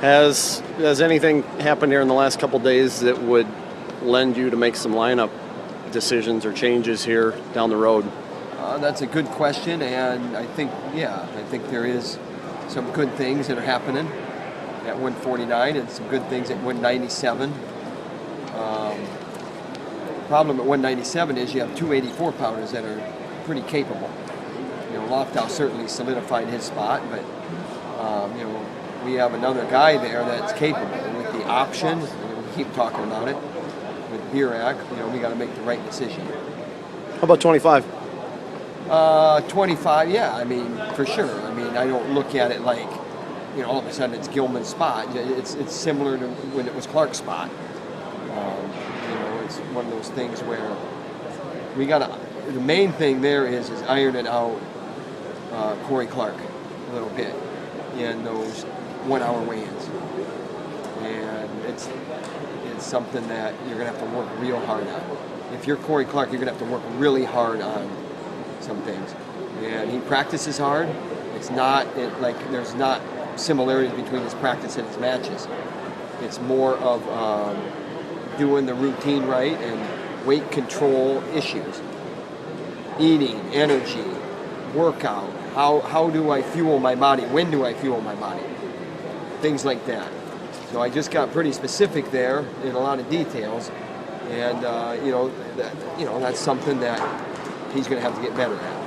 Has anything happened here in the last couple days that would lend you to make some lineup decisions or changes here down the road? That's a good question, and I think there is some good things that are happening at 149 and some good things at 197. Problem at 197 is you have two 84-pounders that are pretty capable. Loftow certainly solidified his spot, but we have another guy there that's capable with the option. We keep talking about it with Birak. We got to make the right decision. How about 25? 25, yeah. I mean, for sure. I mean, I don't look at it like all of a sudden it's Gilman's spot. It's similar to when it was Clark's spot. It's one of those things where we got to. The main thing there is ironing out Corey Clark a little bit in those 1 hour weigh-ins, and it's something that you're going to have to work real hard on. If you're Corey Clark, you're going to have to work really hard on some things, and he practices hard. It's not there's not similarities between his practice and his matches. It's more of doing the routine right and weight control issues, eating, energy, workout. How do I fuel my body? When do I fuel my body? Things like that. So I just got pretty specific there in a lot of details, and that's something that he's going to have to get better at.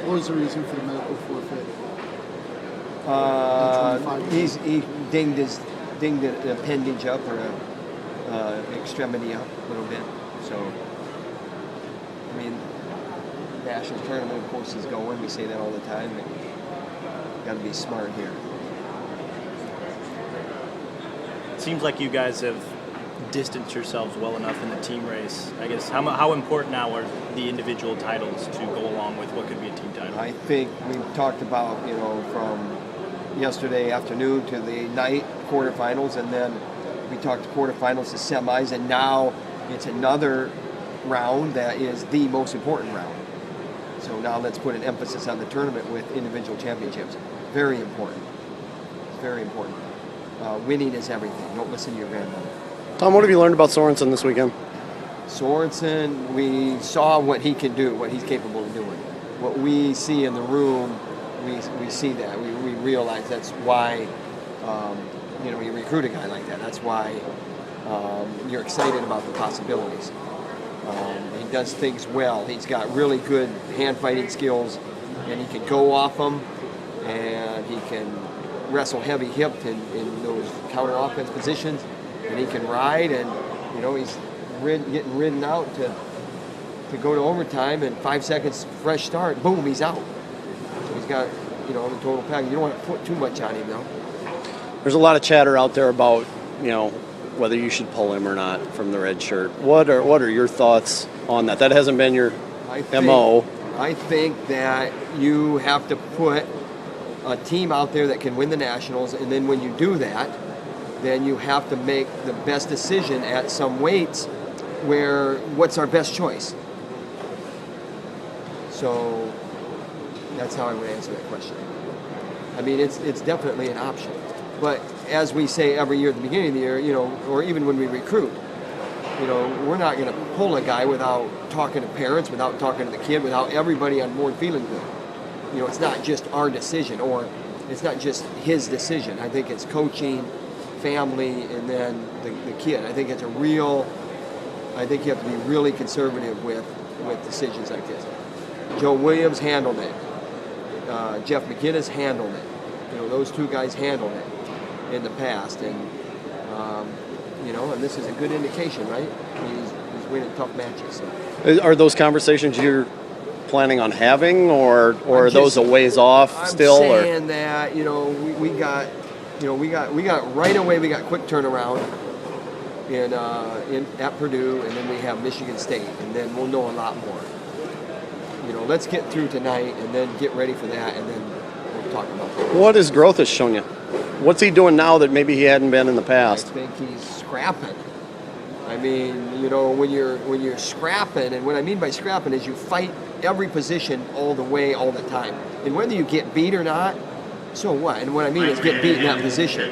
What was the reason for the medical forfeit? He dinged an appendage up or an extremity up a little bit. So, I mean, national tournament, of course, is going. We say that all the time. Got to be smart here. It seems like you guys have distanced yourselves well enough in the team race. I guess how important now are the individual titles to go along with what could be a team title? I think we talked about from yesterday afternoon to the night quarterfinals, and then we talked to quarterfinals to semis, and now it's another round that is the most important round. So now let's put an emphasis on the tournament with individual championships. Very important. Very important. Winning is everything. Don't listen to your grandmother. Tom, what have you learned about Sorensen this weekend? Sorensen, we saw what he can do, what he's capable of doing. What we see in the room, we see that. We realize that's why you recruit a guy like that. That's why you're excited about the possibilities. He does things well. He's got really good hand-fighting skills, and he can go off them, and he can wrestle heavy-hipped in those counter-offense positions, and he can ride, and he's getting ridden out to go to overtime, and 5 seconds fresh start, boom, he's out. So he's got the total package. You don't want to put too much on him, though. There's a lot of chatter out there about whether you should pull him or not from the red shirt. What are your thoughts on that? That hasn't been your MO. I think that you have to put a team out there that can win the Nationals, and then when you do that, then you have to make the best decision at some weights where what's our best choice. So that's how I would answer that question. I mean, it's definitely an option. But as we say every year at the beginning of the year, or even when we recruit, we're not going to pull a guy without talking to parents, without talking to the kid, without everybody on board feeling good. It's not just our decision, or it's not just his decision. I think it's coaching, family, and then the kid. I think I think you have to be really conservative with decisions like this. Joe Williams handled it. Jeff McGinnis handled it. Those two guys handled it in the past, and and this is a good indication, right? He's winning tough matches. So. Are those conversations you're planning on having, or are those a ways off still? I'm saying that we got right away. We got quick turnaround at Purdue, and then we have Michigan State, and then we'll know a lot more. Let's get through tonight, and then get ready for that, and then we'll talk about that. What his growth has shown you? What's he doing now that maybe he hadn't been in the past? I think he's scrapping. I mean, when you're scrapping, and what I mean by scrapping is you fight every position all the way, all the time. And whether you get beat or not, So what? And what I mean is get beat in that position.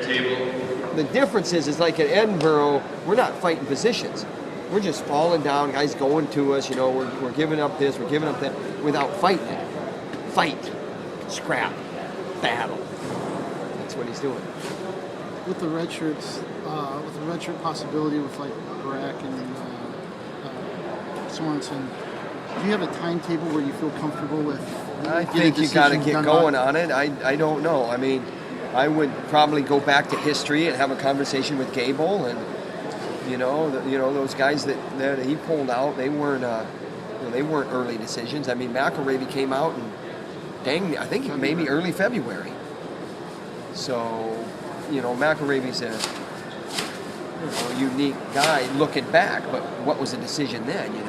The difference is like at Edinburgh, we're not fighting positions. We're just falling down, guys going to us, we're giving up this, we're giving up that, without fighting it. Fight, scrap, battle. That's what he's doing. With the red shirts, with the red shirt possibility with like Barack and Sorensen, do you have a timetable where you feel comfortable with? I getting think a you got to decision get done going by? on it. I don't know. I mean, I would probably go back to history and have a conversation with Gable and those guys that he pulled out. They weren't early decisions. I mean, McElravy came out and I think maybe early February. So, McElravy's a unique guy looking back. But what was the decision then? You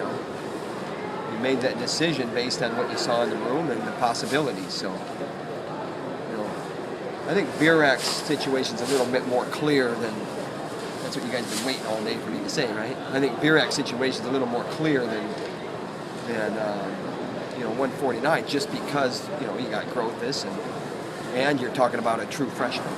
made that decision based on what you saw in the room and the possibilities. So, I think Birak's situation's a little bit more clear than. That's what you guys have been waiting all day for me to say, right? I think Birak's situation's a little more clear than 149, just because you got growth and you're talking about a true freshman.